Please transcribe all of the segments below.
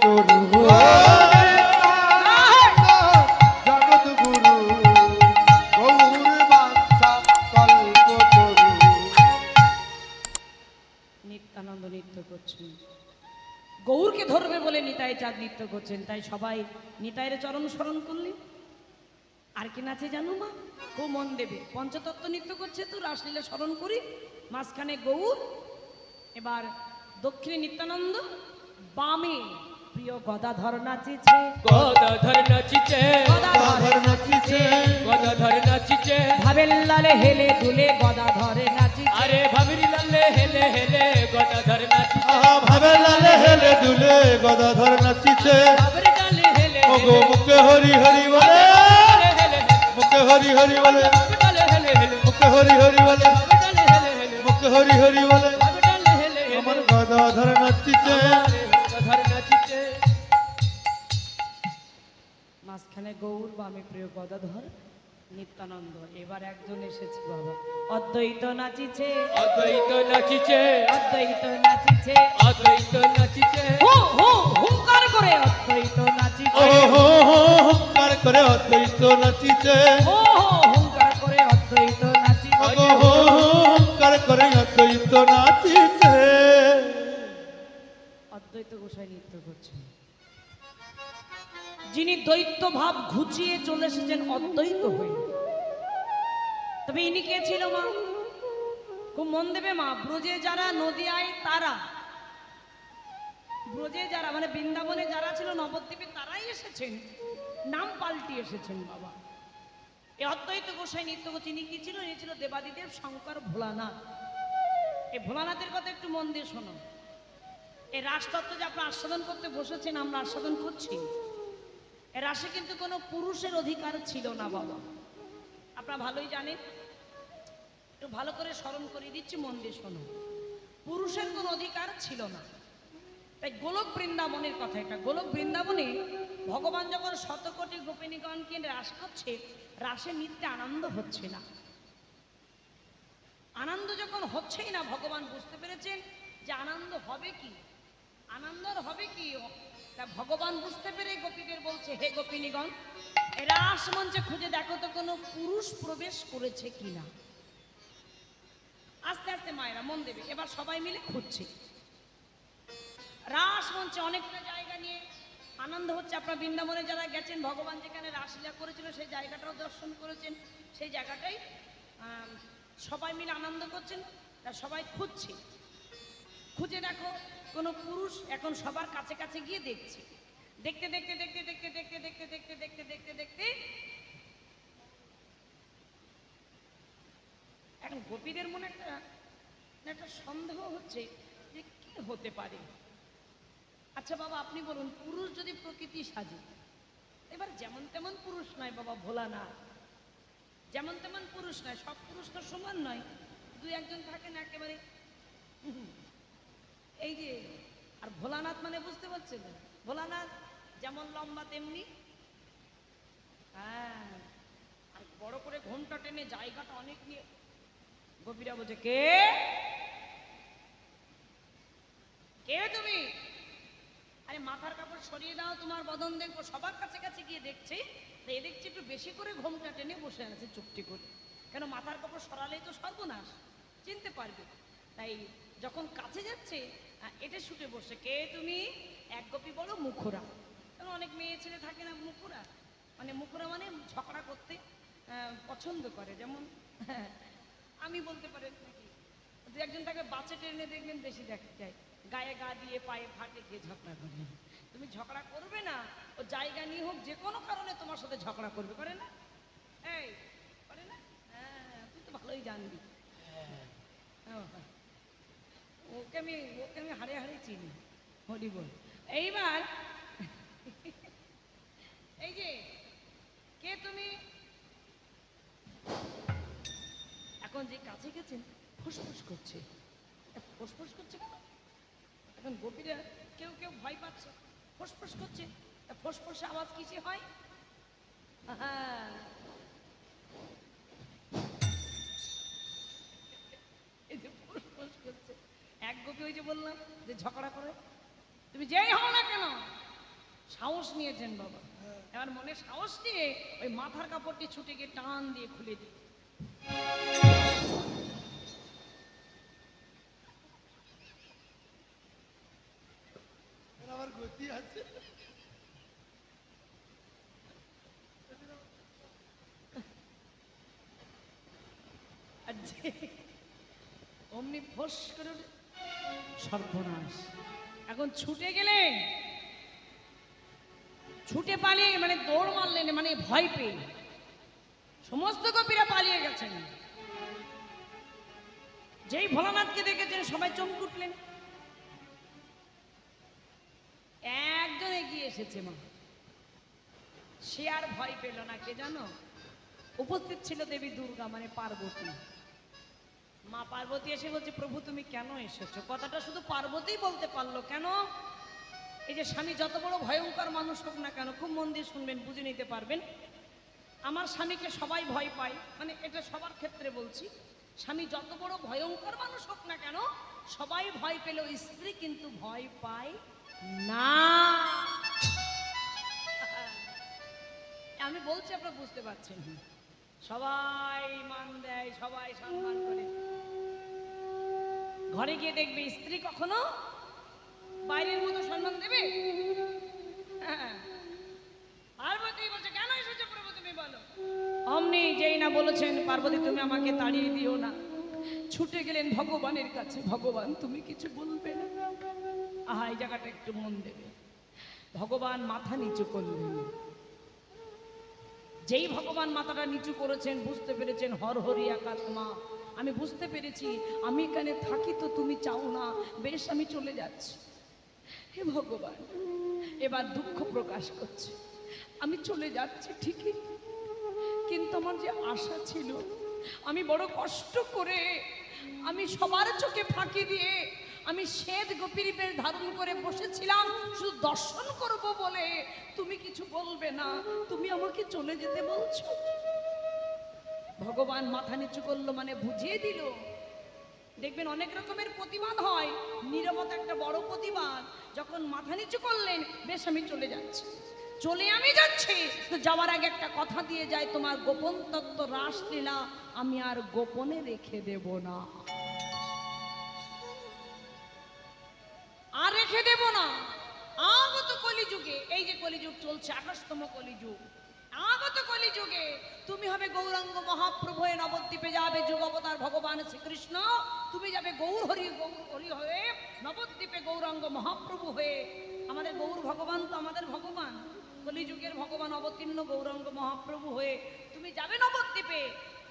তরু জগৎগুরু গৌর বাঞ্ছা কল্পতরু। নিত্যানন্দ নৃত্য করছেন, গৌরকে ধরবে বলে নিতাই চাঁদ নৃত্য করছেন, তাই সবাই নিতাইয়ের চরণ স্মরণ করলে। আর কি নাচে জানো মা? ও মন দেবে, পঞ্চতত্ত্ব নৃত্য করছে তো রাসলীলা স্মরণ করি, মাঝখানে গৌর, এবার দক্ষিণে নিত্যানন্দ, বামে প্রিয় গদাধর নাচিছে, গদাধর নাচিছে, গদাধর নাচিছে, গদাধর নাচিছে, ভাবের লালে হেলে দুলে গদাধরে নাচিছে। আরে ভাবির লালে হেলে হেলে গদাধর নাচিছে, ভাবে লালে হেলে দুলে গদাধর নাচিছে। ভাবির লালে হেলে ওগো মুখে হরি হরি বলে, মুখে হরি হরি বলে, ভাবির লালে হেলে হেলে, মুখে হরি হরি বলে, ভাবির লালে হেলে হেলে, মুখে হরি হরি বলে, ভাবির লালে হেলে হেলে, আমার গদাধর নাচিছে। গদাধর নাচিছে। মাঝখানে গৌর, বামে প্রিয় গদাধর নিত্যানন্দ। এবার একজন এসেছে বাবা, অদ্বৈত নাচিছে, অদ্বৈত নাচিছে, অদ্বৈত নাচিছে, অদ্বৈত নাচিছে, হু হু হুঙ্কার করে অদ্বৈত নাচিছে, ও হো হো হুঙ্কার করে অদ্বৈত নাচিছে। হু হু হুঙ্কার করে অদ্বৈত নাচিছে। ওগো হো হো হুঙ্কার করে অদ্বৈত নাচিছে। অদ্বৈত গোসাই নৃত্য করছেন, যিনি দ্বৈত ভাব ঘুচিয়ে চলে এসেছেন অদ্বৈত হয়ে। তবে ইনি কে ছিল মা? খুব মন দেবে মা, ব্রজে যারা নদিয়ায় তারা, ব্রজে যারা মানে বৃন্দাবনে যারা ছিল নবদ্বীপে তারাই এসেছেন, নাম পাল্টিয়ে এসেছেন বাবা। এই অদ্বৈত গোসাই নৃত্য করছে, ইনি কি ছিল? ইনি ছিল দেবাদিদেব শঙ্কর ভোলানাথ। এই ভোলানাথের কথা একটু মন দিয়ে শোনো। এই রাসতত্ত্ব যে আপনারা আস্বাদন করতে বসেছেন, আমরা আস্বাদন করছি, এ রাসে কিন্তু কোনো পুরুষের অধিকার ছিল না বাবা, আপনারা ভালোই জানেন। একটু ভালো করে স্মরণ করিয়ে দিচ্ছি, মন দিয়ে শোনো। পুরুষের কোনো অধিকার ছিল না। তাই গোলক বৃন্দাবনের কথা এটা, গোলক বৃন্দাবনে ভগবান যখন শতকোটি গোপিনীগণকে রাস করছে, রাসে নৃত্যে আনন্দ হচ্ছে না। আনন্দ যখন হচ্ছেই না, ভগবান বুঝতে পেরেছেন যে আনন্দ হবে কি, আনন্দর হবে কি। তা ভগবান বুঝতে পেরে গোপীদের বলছে, হে গোপিনীগণ, এরা রাস মঞ্চে খুঁজে দেখো তো কোনো পুরুষ প্রবেশ করেছে কিনা। আস্তে আস্তে মায়েরা মন দেবে, এবার সবাই মিলে খুঁজছে। রাস মঞ্চে অনেকটা জায়গা নিয়ে আনন্দ হচ্ছে। আপনারা বৃন্দাবনে যারা গেছেন, ভগবান যেখানে রাসলীলা করেছিল সেই জায়গাটাও দর্শন করেছেন, সেই জায়গাটাই সবাই মিলে আনন্দ করছেন। তা সবাই খুঁজছে, খুঁজে দেখো কোনো পুরুষ, এখন সবার কাছে কাছে গিয়ে দেখছে। দেখতে দেখতে দেখতে দেখতে দেখতে দেখতে দেখতে দেখতে দেখতে দেখতে এখন গোপীদের মনে একটা একটা সন্দেহ হচ্ছে যে কি হতে পারে। আচ্ছা বাবা আপনি বলুন, পুরুষ যদি প্রকৃতি সাজে, এবার যেমন তেমন পুরুষ নয় বাবা ভোলানাথ, যেমন তেমন পুরুষ নয়, সব পুরুষ তো সমান নয়, দুই একজন থাকে না একেবারে এই যে। আর ভোলানাথ মানে বুঝতে পারছেন, ভোলানাথ যেমন লম্বা তেমনি, হ্যাঁ, আর বড় করে ঘোমটা টেনে জায়গাটা অনেক নিয়ে। গোপীরা বলছে, কে কে তুমি? আরে মাথার কাপড় সরিয়ে দাও, তোমার বদন দেখবো। সবার কাছে কাছে গিয়ে দেখছে, এ দেখছি একটু বেশি করে ঘোমটা টেনে বসে আছে চুপটি করে, কেন মাথার কাপড় সরালেই তো সর্বনাশ, চিনতে পারবে। তাই যখন কাছে যাচ্ছে, এটা শুটে বসে, কে তুমি? এক গোপী বলো মুখরা। কারণ অনেক মেয়ে ছেলে থাকে না মুখরা, মানে মুখরা মানে ঝগড়া করতে পছন্দ করে, যেমন আমি বলতে পারি নাকি, দু একজন তাকে বাচ্চা টেনে দেখবেন বেশি দেখা যায়, গায়ে গা দিয়ে পায়ে ফাটে গিয়ে ঝগড়া করবে। তুমি ঝগড়া করবে না, ও জায়গা নিয়ে হোক যে কোনো কারণে তোমার সাথে ঝগড়া করবে, করে না? এই করে না? হ্যাঁ, তুই তো ভালোই জানবি। ওকে আমি হাড়ে হাড়ে চিনি, হরি বল। এইবার এই যে কে তুমি, এখন যে কাছে গেছেন ফুসফুস করছে, ফুসফুস করছে কেন? এখন গোপীরা কেউ কেউ ভয় পাচ্ছে, ফুসফুস করছে। ফুসফুসে আওয়াজ কিসে হয়? এই যে ফুসফুস করছে। এক গোপী ওই যে বললাম যে ঝগড়া করে, তুমি যেই হও না কেন সাহস নিয়েছেন বাবা, এবার মনে সাহস নিয়ে ওই মাথার কাপড়টি ছুটে গিয়ে টান দিয়ে খুলে দিই। এর আবার গতি আছে। আর অমনি ফোস করে উঠে, সর্বনাশ, এখন ছুটে গেলেন, ছুটে পালিয়ে মানে দৌড় মারলেন, মানে ভয় পেয়ে সমস্ত গোপীরা পালিয়ে গেছেন। যেই ভোলানাথকে দেখেছেন সবাই চমকে উঠলেন। একজন এগিয়ে এসেছে মা, সে আর ভয় পেল না, কে জানো? উপস্থিত ছিল দেবী দুর্গা মানে পার্বতী। মা পার্বতী এসে বলছে, প্রভু তুমি কেন এসেছো? কথাটা শুধু পার্বতীই বলতে পারলো। কেন? এই যে স্বামী যত বড় ভয়ঙ্কর মানুষ হোক না কেন, খুব মন দিয়ে শুনবেন, বুঝে নিতে পারবেন। আমার স্বামীকে সবাই ভয় পায়, মানে এটা সবার ক্ষেত্রে বলছি। স্বামী যত বড় ভয়ঙ্কর মানুষ হোক না কেন, সবাই ভয় পেলেও স্ত্রী কিন্তু ভয় পায় না। আমি বলছি, আপনারা বুঝতে পারছেন। সবাই মান দেয়, সবাই সম্মান করে। ঘরে গিয়ে দেখবে স্ত্রী কখনো বাইরের মতো সম্মান দেবে? পার্বতী বলছে, কেন এসেছো প্রভু তুমি বলো। অমনি যেই না বলেছেন, পার্বতী তুমি আমাকে তাড়িয়ে দিও না, ছুটে গেলেন ভগবানের কাছে, ভগবান তুমি কিছু বলবে না। আহা, এই জায়গাটা একটু মন দেবে। ভগবান মাথা নিচু করলেন। যেই ভগবান মাথাটা নিচু করেছেন, বুঝতে পেরেছেন হর হরি একাত্মা, আমি বুঝতে পেরেছি আমি এখানে থাকি তো তুমি চাও না, বেশ আমি চলে যাচ্ছি। হে ভগবান, এবার দুঃখ প্রকাশ করছে, আমি চলে যাচ্ছি ঠিকই, কিন্তু আমার যে আশা ছিল, আমি বড় কষ্ট করে, আমি সবার চোখে ফাঁকি দিয়ে আমি শ্বেত গোপীর বেশ ধারণ করে বসেছিলাম শুধু দর্শন করব বলে, তুমি কিছু বলবে না, তুমি আমাকে চলে যেতে বলছো। ভগবান মাথা নিচু করলো, মানে বুঝিয়ে দিল। দেখবেন অনেক রকমের প্রতিবাদ হয়, নীরবতা একটা বড় প্রতিবাদ। যখন মাথা নিচু করলেন, বেশ আমি চলে যাচ্ছি, চলে আমি যাচ্ছি, তো যাওয়ার আগে একটা কথা দিয়ে যায়, তোমার গোপন তত্ত্ব রাসলীলা আমি আর গোপনে রেখে দেব না, আর রেখে দেব না। আগত কলিযুগে, এই যে কলিযুগ চলছে, 28তম কলিযুগ, আগত কলিযুগে তুমি হবে গৌরাঙ্গ মহাপ্রভু হয়ে নবদ্বীপে যাবে, যুগ অবতার ভগবান শ্রীকৃষ্ণ, তুমি যাবে গৌর হরি হয়ে নবদ্বীপে গৌরাঙ্গ মহাপ্রভু হয়ে। আমাদের গৌর ভগবান তো আমাদের ভগবান, কলিযুগের ভগবান অবতীর্ণ গৌরাঙ্গ মহাপ্রভু হয়ে তুমি যাবে নবদ্বীপে,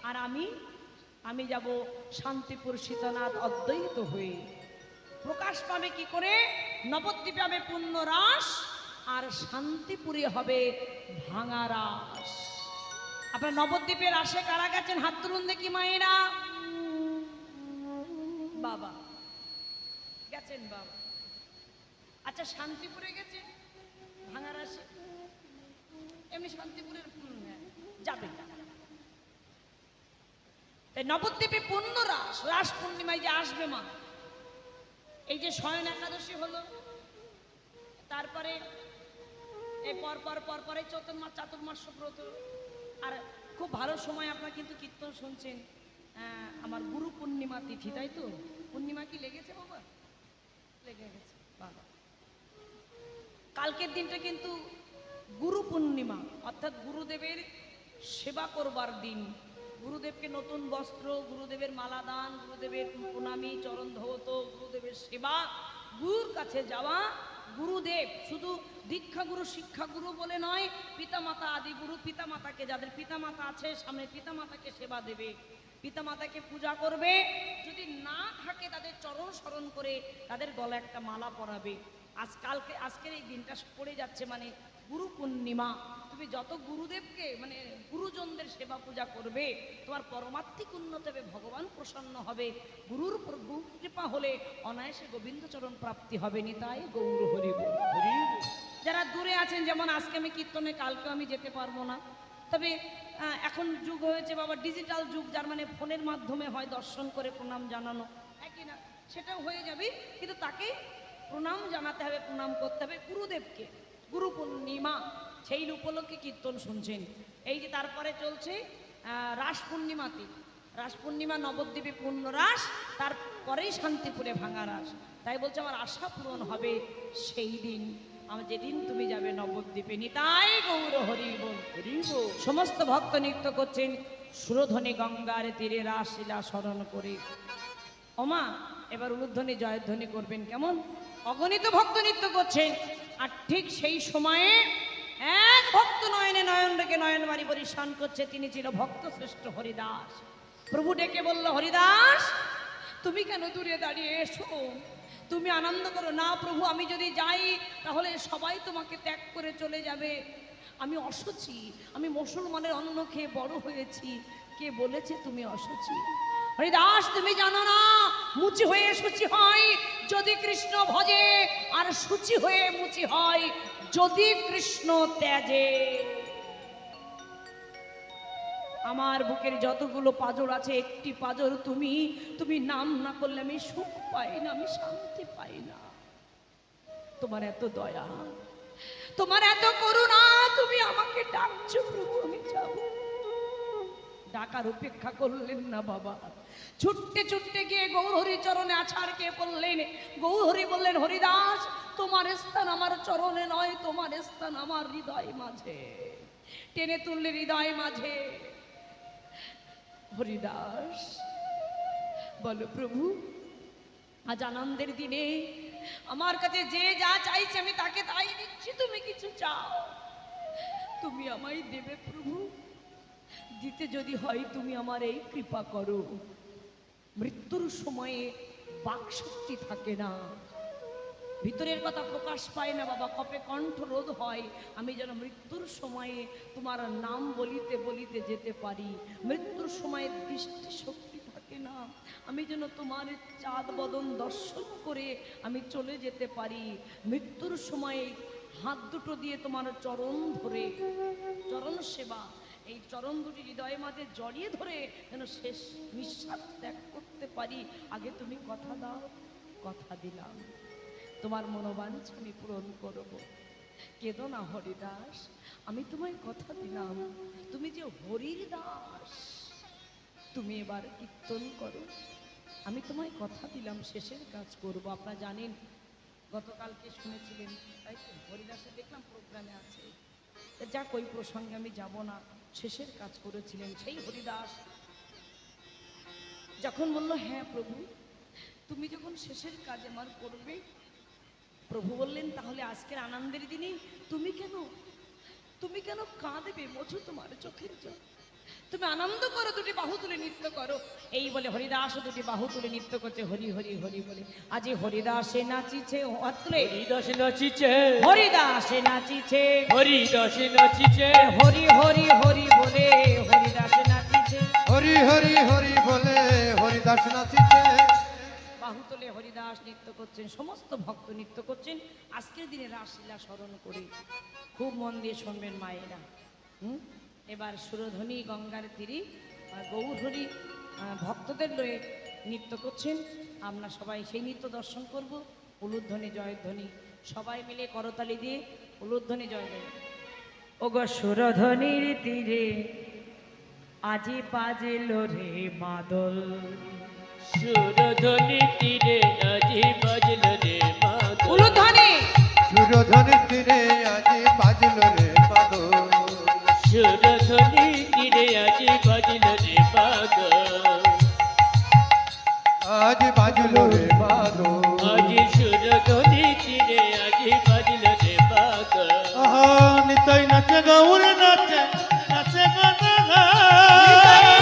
আর আমি যাব শান্তিপুর সীতানাথ অদ্বৈত হয়ে। প্রকাশ পাবে কি করে? নবদ্বীপে হবে পূর্ণ রাস, আর শান্তিপুরে হবে ভাঙা রাস। আপনার নবদ্বীপের রাসে কারা গেছেন? হাত তুলুন দেখি মায়েরা। বাবা গেছেন, বাবা। আচ্ছা, শান্তিপুরে গেছে ভাঙা রাসে? এমনি শান্তিপুরের যাবে। তাই নবদ্বীপে পূর্ণ রাস, রাস পূর্ণিমায় যে আসবে মা, এই যে শয়ন একাদশী হলো, তারপরে এই পরপরে চাতুর্মাস ব্রত, আর খুব ভালো সময় আপনারা কিন্তু কীর্তন শুনছেন, আমার গুরু পূর্ণিমা তিথি, তাই তো? পূর্ণিমা কি লেগেছে বাবা? লেগে গেছে বাবা। কালকের দিনটা কিন্তু গুরু পূর্ণিমা, অর্থাৎ গুরুদেবের সেবা করবার দিন। গুরুদেবকে নতুন বস্ত্র, গুরুদেবের মালা দান, গুরুদেবের প্রণামী, চরণ ধৌত, গুরুদেবের সেবা, গুরুর কাছে যাওয়া। গুরুদেব শুধু দীক্ষাগুরু শিক্ষাগুরু বলে নয়, পিতামাতা আদি গুরু, পিতামাতাকে, যাদের পিতামাতা আছে সামনে, পিতামাতাকে সেবা দেবে, পিতামাতাকে পূজা করবে, যদি না থাকে তাদের চরণ স্মরণ করে তাদের গলা একটা মালা পরাবে। আজকের এই দিনটা পড়ে যাচ্ছে মানে গুরু পূর্ণিমা। তুমি যত গুরুদেবকে মানে গুরুজনদের সেবা পূজা করবে, তোমার পরমাত্মিক উন্নত হবে, ভগবান প্রসন্ন হবে, গুরুর কৃপা হলে অনায়াসে গোবিন্দচরণ প্রাপ্তি হবে। নিতাই গৌর হরি বল, হরি বল। যারা দূরে আছেন, যেমন আজকে আমি কীর্তনে, কালকেও আমি যেতে পারবো না, তবে এখন যুগ হয়েছে বাবা ডিজিটাল যুগ, যার মানে ফোনের মাধ্যমে হয় দর্শন করে প্রণাম জানানো, একই না, সেটাও হয়ে যাবে, কিন্তু তাকে প্রণাম জানাতে হবে, প্রণাম করতে হবে গুরুদেবকে। গুরু পূর্ণিমা, সেই উপলক্ষে কীর্তন শুনছেন। এই যে তারপরে চলছে রাস পূর্ণিমাতে, রাস পূর্ণিমা নবদ্বীপে পূর্ণ রাস, তারপরেই শান্তিপুরে ভাঙা রাস। তাই বলছে আমার আশা পূরণ হবে সেই দিন, আমার যেদিন তুমি যাবে নবদ্বীপে। নিতাই গৌর হরি বল। সমস্ত ভক্ত নৃত্য করছেন সুরধ্বনি গঙ্গার তীরে রাসলীলা স্মরণ করে। ওমা এবার উলুধ্বনি জয়ধ্বনি করবেন, কেমন অগণিত ভক্ত নৃত্য করছেন। আর ঠিক সেই সময়ে এক ভক্ত নয়নে নয়ন রেখে নয়ন মারি পরিশান করছে, তিনি ছিল ভক্ত শ্রেষ্ঠ হরিদাস। প্রভু ডেকে বলল, হরিদাস তুমি কেন দূরে দাঁড়িয়ে এসো, তুমি আনন্দ করো না। প্রভু আমি যদি যাই তাহলে সবাই তোমাকে ত্যাগ করে চলে যাবে। আমি অসুচি, আমি মুসলমানের অন্ন খেয়ে বড় হয়েছি, কে বলেছে তুমি অসুচি? হরিদাস তুমি জানো না, মুচি হয়ে শুচি হয় যদি কৃষ্ণ ভজে, আর শুচি হয়ে মুচি হয় যদি কৃষ্ণ ত্যাজে। আমার বুকের যতগুলো পাঁজর আছে, একটি পাঁজর তুমি, তুমি নাম না করলে আমি সুখ পাই না, আমি শান্তি পাই না। তোমার এত দয়া, তোমার এত করুণা, তুমি আমাকে ডাকছো প্রভু, আমি যাব। ডাকার উপেক্ষা করলেন না বাবা, ছুটতে ছুটতে গিয়ে গৌরহরি চরণে আছাড় কে পড়লেন। গৌরহরি বললেন, হরিদাস তোমার স্থান আমার চরণে নয়, তোমার স্থান আমার হৃদয় মাঝে। টেনে তুললে হৃদয় মাঝে। হরিদাস বলো, প্রভু আজ আনন্দের দিনে আমার কাছে যে যা চাইছে আমি তাকে তাই দিচ্ছি, তুমি কিছু চাও তুমি আমায় দেবে প্রভু। দিতে যদি হয় তুমি আমার এই কৃপা করো। মৃত্যুর সময়ে বাকশক্তি থাকে না, ভিতরের কথা প্রকাশ পায় না বাবা, কপে কণ্ঠরোধ হয়। আমি যেন মৃত্যুর সময়ে তোমার নাম বলিতে বলিতে যেতে পারি। মৃত্যুর সময়ে দৃষ্টি শক্তি থাকে না, আমি যেন তোমার চাঁদ বদন দর্শন করে আমি চলে যেতে পারি। মৃত্যুর সময়ে হাত দুটো দিয়ে তোমার চরণ ধরে, চরণ সেবা, এই চরণ দুটি হৃদয়ের মাঝে জড়িয়ে ধরে যেন শেষ নিঃশ্বাস ত্যাগ করতে পারি। আগে তুমি কথা দাও। কথা দিলাম, তোমার মনোবাঞ্ছা আমি পূরণ করব। কেঁদো না হরিদাস, আমি তোমায় কথা দিলাম, তুমি যে হরির দাস, তুমি এবার কীর্তন করো। আমি তোমায় কথা দিলাম শেষের কাজ করব। আপনারা জানেন গতকালকে শুনেছিলেন তাই তো, হরিদাসে দেখলাম প্রোগ্রামে আছে, যাক ওই প্রসঙ্গে আমি যাব না। শেষের কাজ করেছিলেন সেই হরিদাস, যখন বলল হ্যাঁ প্রভু তুমি যখন শেষের কাজ আমার করবে, প্রভু বললেন তাহলে আজকের আনন্দের দিনে তুমি কেন কাঁদবে? মোছো তোমার চোখের জল, তুমি আনন্দ করো, দুটি বাহু তুলে নৃত্য করো। এই বলে হরিদাস দুটি বাহু তুলে নৃত্য করছে হরি হরি হরি বলে। আজি হরিদাসে নাচিছে, হরিদাসে নাচিছে, হরিদাসে নাচিছে, হরিদাসে নাচিছে, হরি হরি হরি বলে হরিদাসে নাচিছে, হরি হরি হরি বলে হরিদাস নাচিছে। বাহু তুলে হরিদাস নৃত্য করছেন, সমস্ত ভক্ত নৃত্য করছেন আজকের দিনে রাসলীলা স্মরণ করে। খুব মন দিয়ে শুনবেন মায়েরা। এবার সুরধ্বনি গঙ্গার তীরে গৌরহরি ভক্তদের লয়ে নৃত্য করছেন। আমরা সবাই সেই নৃত্য দর্শন করব। উলুধ্বনি জয়ধ্বনি সবাই মিলে করতালি দিয়ে উলুধ্বনি জয়ধ্বনি। ওগো সুরধ্বনির তীরে আজি বাজিল রে মাদল, সুরধ্বনি তীরে আজি বাজল রে মাদল, উলুধ্বনি সুরধ্বনির তীরে আজি বাজল রে মাদল, সুরধ্বনি তীরে আজি বাজল রে মাদল, আজ বাজল রে মাদল। আজি সুরধ্বনি তীরে আজি বাজল রে মাদল। আহা নিতাই নাচে গৌর নাচে, নাচে গদা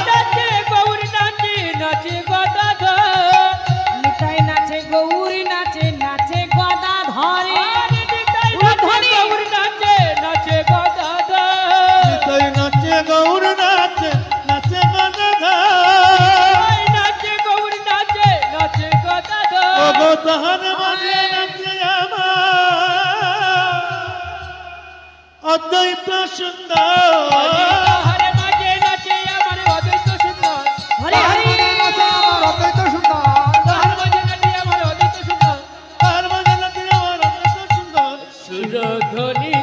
নাচে গৌর নাচে, নাচে গদাধর, নিতাই নাচে গৌরী নাচে, নাচে গদা ধরে। গৌর নাচে, নাচে গদাধর, নিতাই নাচে গৌর নাচে, নাচে গদা নাচে গৌর নাচে, নাচে গদাধর। ওগো তাহার মাঝে নাচে আমার অদ্বৈত সুন্দর। হরে মাঝে নাচে আমার অদ্বৈত সুন্দর, হরি হরি অদ্বৈত সুন্দর, তাহার মাঝে নাচে আমার অদ্বৈত সুন্দর। তাহার মাঝে নাচে আমার অদ্বৈত সুন্দর। সুরধ্বনি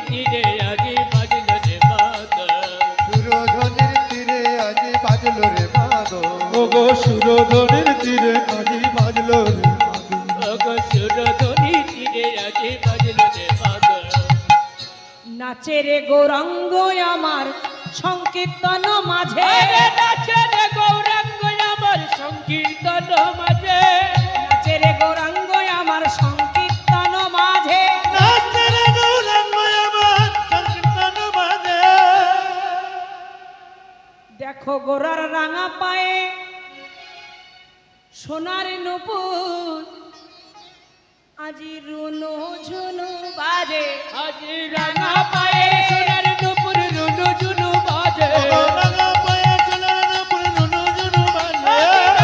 সুরধনির তীরে আজি বাজলো রে মাগো। ওগো সুরধনি তীরে আজি বাজলো রে মাগো। নাচে রে গৌরাঙ্গ আমার সংকীর্তন মাঝে, আরে নাচে রে গৌরাঙ্গ আমার সংকীর্তন মাঝে। নাচে রে গৌরাঙ্গ আমার সংকীর্তন মাঝে, নাচে রে গৌরাঙ্গ আমার সংকীর্তন মাঝে। দেখো গোরার রাঙা পায়ে সোনার নূপুর, আজি রুনু ঝুনু বাজে। আজি রাঙা পায়ে সোনার নুপুর রুনু ঝুনু বাজে। রাঙা পায়ে সোনার নুপুর রুনু ঝুনু বাজে।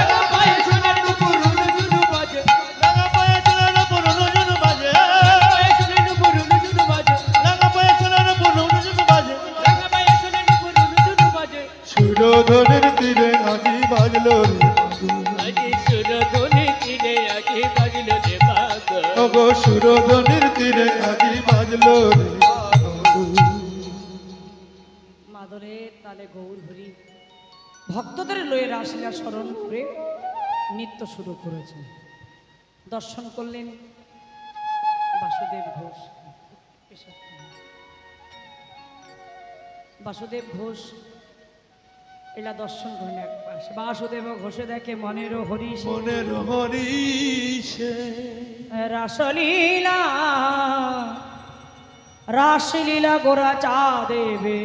রাঙা পায়ে সোনার নুপুর রুনু ঝুনু বাজে। রাঙা পায়ে সোনার নুপুর রুনু ঝুনু বাজে। পায়ে সোনার নুপুর রুনু ঝুনু বাজে। রাঙা পায়ে সোনার নুপুর রুনু ঝুনু বাজে। রাঙা পায়ে সোনার নুপুর রুনু ঝুনু বাজে। সুরধনির তীরে আজি বাজলো রে মাগো। আজি সুরধনি তীরে আজি বাজলো রে মাগো। ওগো সুরধনির তীরে আজি বাজলো রে মাগো। মাদরের তালে গৌর হরি ভক্তদের লয়ে রাসলীলা স্মরণ করে নৃত্য শুরু করেছেন। দর্শন করলেন বাসুদেব ঘোষ। বাসুদেব ঘোষ এলা দর্শন করেন এক পাশে। বাসুদেব ঘোষে দেখে মনেরও হরিষ মনের হরিষে রাসলীলা, রাসলীলা গোরা চা দেবে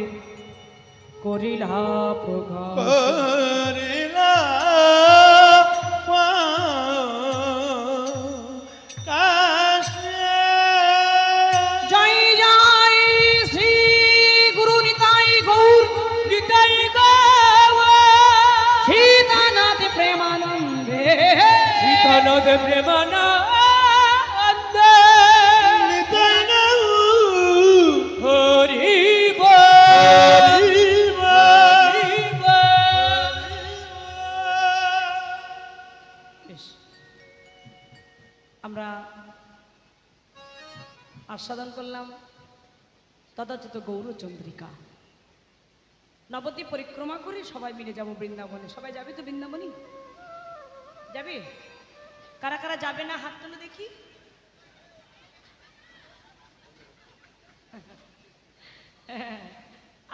করিলা প্রকাশ। করিলা প্রকাশে। জয় জয় শ্রী গুরু নিতাই গৌর, নিতাই গৌর। সীতানাথ প্রেমানন্দে, সীতানাথ প্রেমানন্দ। নিতাই গৌর হরি বল। হরি বল। হরি বল। বেশ, আমরা আস্বাদন করলাম তথাচিত গৌরচন্দ্রিকা। নবদ্বীপ পরিক্রমা করে সবাই মিলে যাব বৃন্দাবনে। সবাই যাবে তো বৃন্দাবনে? যাবে? কারা কারা যাবে না হাত তুলে দেখি।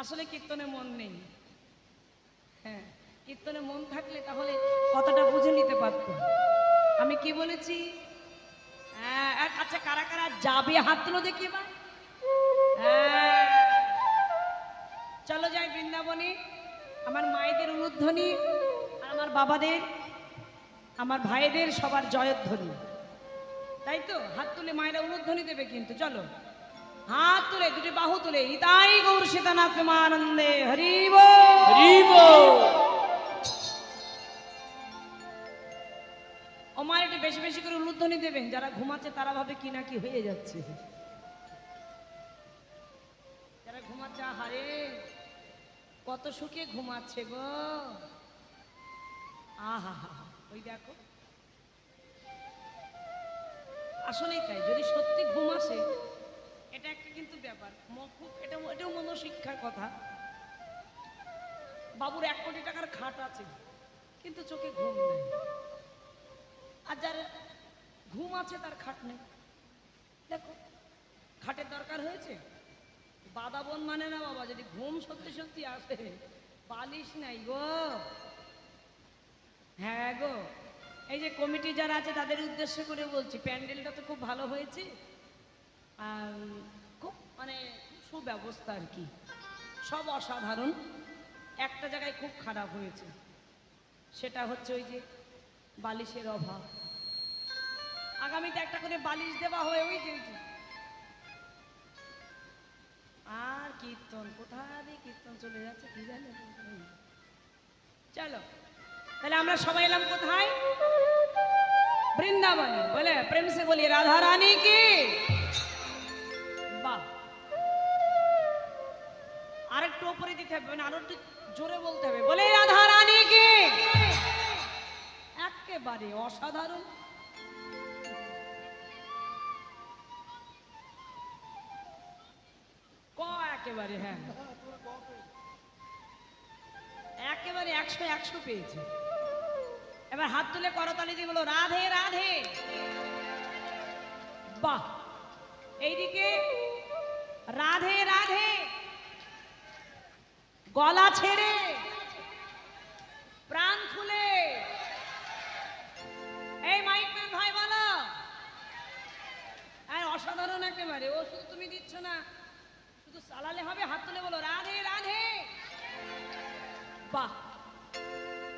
আসলে কীর্তনে মন নেই। হ্যাঁ, কীর্তনে মন থাকলে তাহলে কথাটা বুঝে নিতে পারত। আমি কি বলেছি? আচ্ছা, কারা কারা যাবে হাত তুলে দেখি এবার। হ্যাঁ, চলো যাই বৃন্দাবনে। আমার মায়েদের উলুধ্বনি আর আমার বাবাদের, আমার ভাইদের সবার জয়ধ্বনি, তাই তো? হাত তুলে মায়েরা উলুধ্বনি দেবে কিন্তু। চলো হাত তুলে, দুটি বাহু তুলে, নিতাই গৌর সীতানাথ প্রেমানন্দে হরি বল। হরি বল। ও মায়ের একটু বেশি বেশি করে উলুধ্বনি দেবেন। যারা ঘুমাচ্ছে তারা ভাবে কি না কি হয়ে যাচ্ছে। যারা ঘুমাচ্ছে, হারে কত সুখে ঘুমাচ্ছে গো। আহা হা, ওই দেখো। আসলেই তাই, যদি সত্যি ঘুম আসে, এটা একটা কিন্তু ব্যাপার। খুব এটাও মনোশিক্ষার কথা। বাবুর 1 কোটি টাকার খাট আছে, কিন্তু চোখে ঘুম নেই। আর যার ঘুম আছে তার খাট নেই। দেখো, খাটের দরকার হয়েছে? বাদাবন মানে না বাবা, যদি ঘুম সত্যি সত্যি আসে, বালিশ নাই গো। হ্যাঁ গো, এই যে কমিটি যারা আছে তাদের উদ্দেশ্য করে বলছি, প্যান্ডেলটা তো খুব ভালো হয়েছে। আর খুব মানে সুব্যবস্থা আর কি, সব অসাধারণ। একটা জায়গায় খুব খারাপ হয়েছে, সেটা হচ্ছে ওই যে বালিশের অভাব। আগামীতে একটা করে বালিশ দেওয়া হয়। ওই যে আর কীর্তন, কোথায় দিয়ে কীর্তন চলে যাচ্ছে কি জানে। চলো তাহলে আমরা সবাই এলাম কোথায়? বৃন্দাবনে। বলে প্রেম সে বলি রাধা রানী কি। বাহ, আরেকটু উপরে দিতে হবে, মানে আরো একটু জোরে বলতে হবে। বলে রাধা রানী কি। একেবারে অসাধারণ। একেবারে হ্যাঁ, একেবারে 100 পেয়েছে। এবার হাত তুলে করতালি দিয়ে বলো রাধে রাধে। বাহ, এইদিকে রাধে রাধে, গলা ছেড়ে প্রাণ খুলে। এই মাইকম্যান ভাই বলো। আর অসাধারণ একেবারে, ও শুধু তুমি দিচ্ছ না, শুধু চালালে হবে, হাত তুলে বলো রাধে রাধে। বাহ,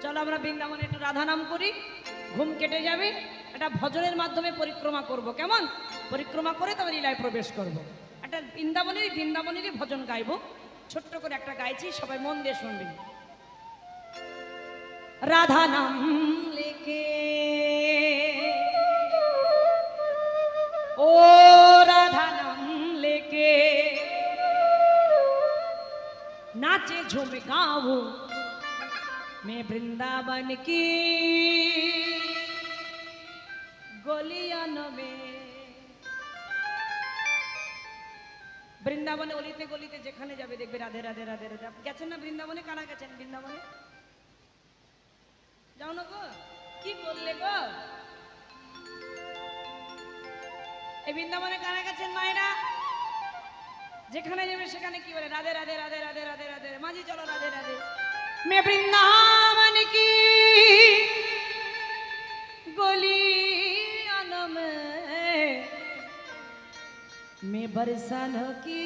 চলো আমরা বৃন্দাবনে একটু রাধা নাম করি, ঘুম কেটে যাবে। একটা ভজনের মাধ্যমে পরিক্রমা করব, কেমন? পরিক্রমা করে তবে লীলায় প্রবেশ করব। একটা বৃন্দাবনেরই ভজন গাইবো, ছোট্ট করে একটা গাইছি, সবাই মন দিয়ে শুনবেন। রাধা নাম লেকে ও রাধা নাম লেকে नाचे झूम गाऊं मैं वृंदावन की गलियां में। বৃন্দাবনে অলিতে গলিতে যেখানে যাবে দেখবে রাধে রাধে রাধে রাধে। আপনি গেছেন না বৃন্দাবনে? কারা গেছেন বৃন্দাবনে? যাও না গো, কি বললে গো? এই বৃন্দাবনে কারা গেছেন মায়েরা? যেখানে যাবে সেখানে কি বলে? রাধে রাধে রাধে রাধে রাধে রাধে। মাঝি চলো রাধে রাধে। मैं वृंदावन की गलियां में मैं बरसन की।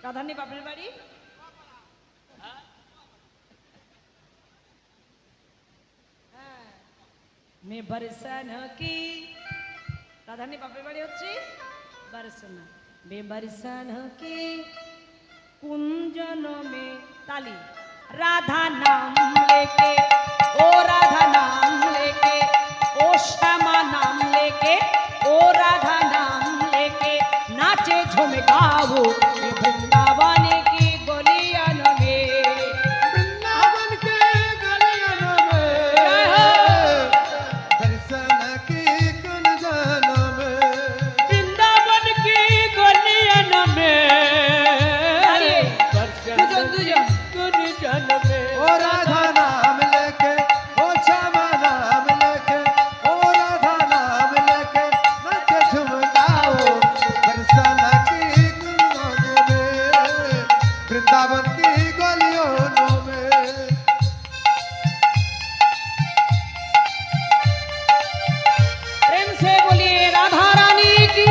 রাধারানী বাপের বাড়ি मैं बरसन की। রাধারানী বাপের বাড়ি হচ্ছে बरसना। मैं बरसन की कुंजन में ताली। राधा नाम लेके ओ राधा नाम लेके ओ श्यामा नाम लेके ओ राधा नाम लेके नाचे झूम गाओ वृंदावन की गलियां में। वृंदावन के गलियां में दर्शन की कुंजन में। वृंदावन की गलियां में दुजन गुंजन में। ओ राधा नाम लेके ओ श्यामा नाम लेके ओ राधा नाम लेके नाचे झूम गाओ दर्शन की कुंजन में। वृंदावन की गलियों में प्रेम से बोलिए राधा रानी की।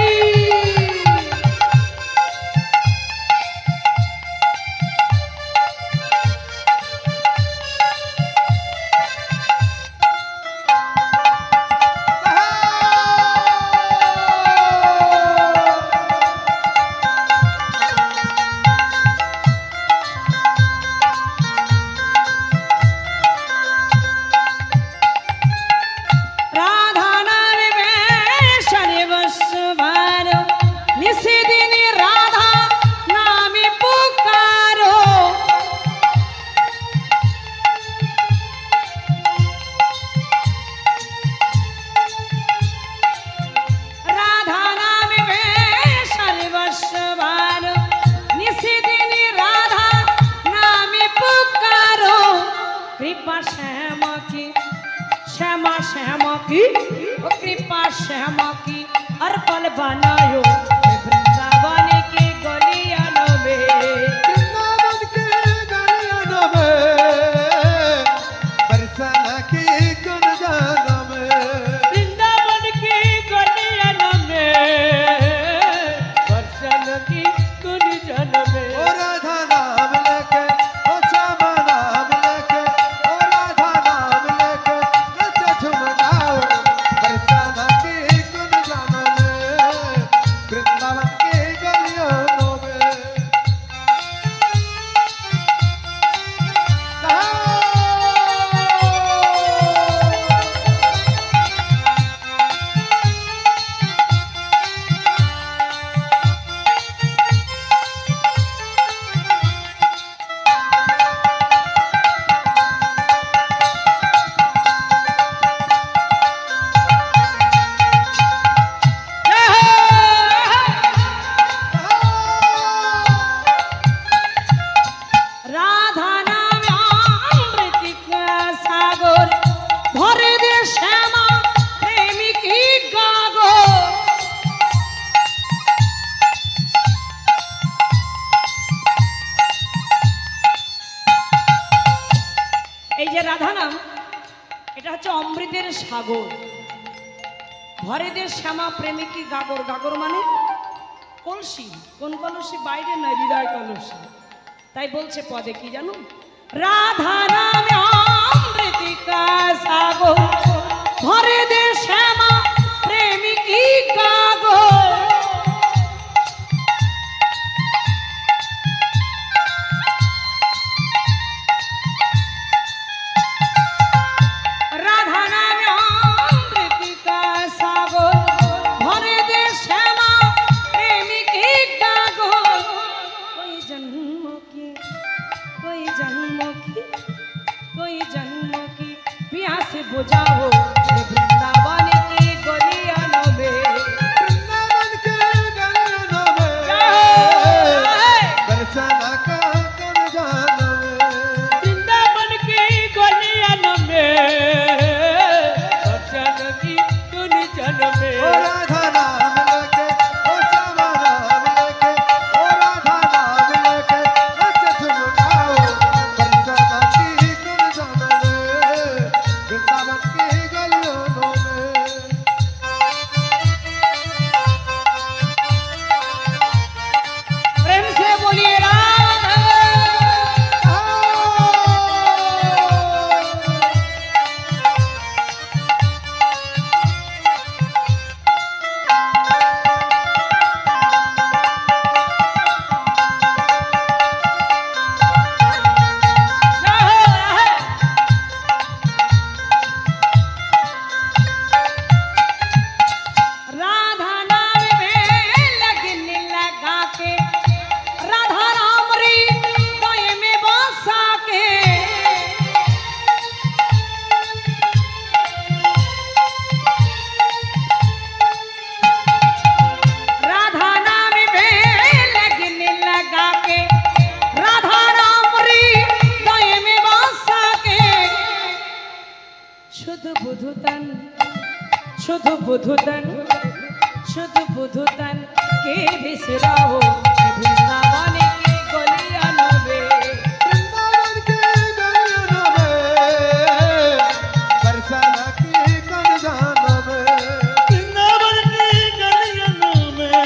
राधा नाम में शनिवस भर निसी दिन राधा नाम पुकारो। राधा नाम में शनिवस भर निसी दिन राधा नाम पुकारो। कृपा श्यामा की श्यामा श्यामा की ओ कृपा श्यामा की अर्पण बनायो वृंदावन की गलियां में। वृंदावन के गलियों में दर्शन की कुंजन में। वृंदावन की गलियां में दर्शन की गुंजन में। ओ राधा नाम लेके ओ श्यामा नाम लेके ओ राधा नाम लेके नाचे झूम गाओ दर्शन की कुंजन में। সাগর, ভরে দে শ্যামা প্রেমিকী গাগর। গাগর মানে কলসি, কোন কলসি? বাইরে নয়, হৃদয় কলসি। তাই বলছে পদে কি জানো? রাধা নামে অমৃতিকা সাগর, ভরে দে শ্যামা প্রেমিকী গাগর। রাধা নামে অমৃতিকা সাগর, ভরে দে শ্যামা প্রেমিকী গাগর। कोई जन्म की प्यास बुझाओ ये वृंदावन की गलियों में। वृंदावन के गलियों में दर्शन का कर जाना में। वृंदावन की गलियों में दर्शन की तुन जन में। ओ राधा नाम लेके, ओ श्यामा नाम लेके, ओ राधा नाम लेके नच झुमकाओ दर्शन की कर जाना में। वृंदावन की गलियों में प्रेम से बोलिए राधा। राधा नाम में लगन लगा के, राधा राम री गए में बसा के। राधा नाम में लगन लगा के, राधा राम री गए में बसा के। शुद्ध बुधुतन, शुद्ध बुधुतन, शुद्ध बुधुतन के बिसराओ ये वृंदावन की गलियों में। वृंदावन के गलियों में दर्शन की कर जाना में। वृंदावन की गलियों में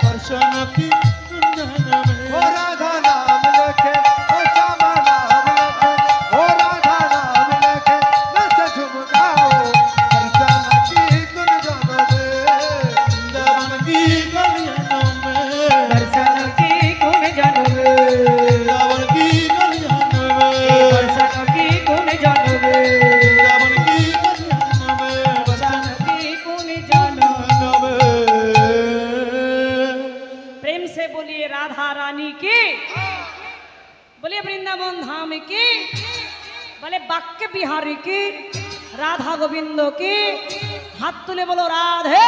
दर्शन की तुन जन में। ओ राधा नाम लेके, ओ श्यामा नाम लेके, ओ राधा नाम लेके नच झुमकाओ दर्शन की कर जाना में। वृंदावन की गलियों में दर्शन की गुण जन में, वृंदावन की गलियों में दर्शन की गुण जन में, वृंदावन की गलियों में दर्शन की गुण जन। प्रेम से बोलिए राधा रानी की, बोलिए वृंदावन धाम की, बोले बाक्य बिहारी की, राधा गोविंद की। हाथ तुले बोलो राधे।